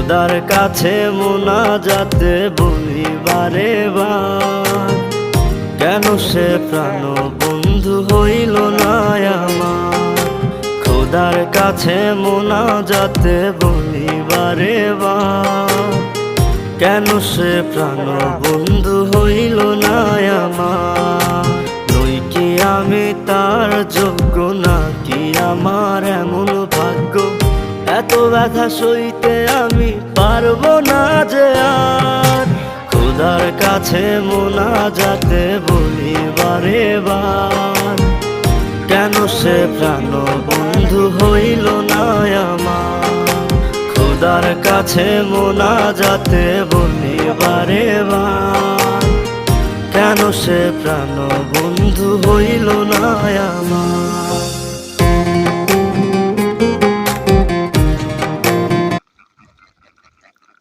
খোদার কাছে মোনাজাতে বলি বারে বার, কেন সে প্রাণ বন্ধু হইল না আমার। খোদার কাছে মোনাজাতে বলি বারে বার, কেন সে প্রাণ বন্ধু হইল না আমার। নই কি আমি তার যোগ্য, নাকি আমার এমন ভাগ্য, এত ব্যথা সইতে আমি পারবো না যে আর। খোদার কাছে মোনাজাতে বলি বারে বার, কেন সে প্রাণ বন্ধু হইল না আমার। খোদার কাছে মোনাজাতে বলি বারে বার, কেন সে প্রাণ বন্ধু হইল না আমার।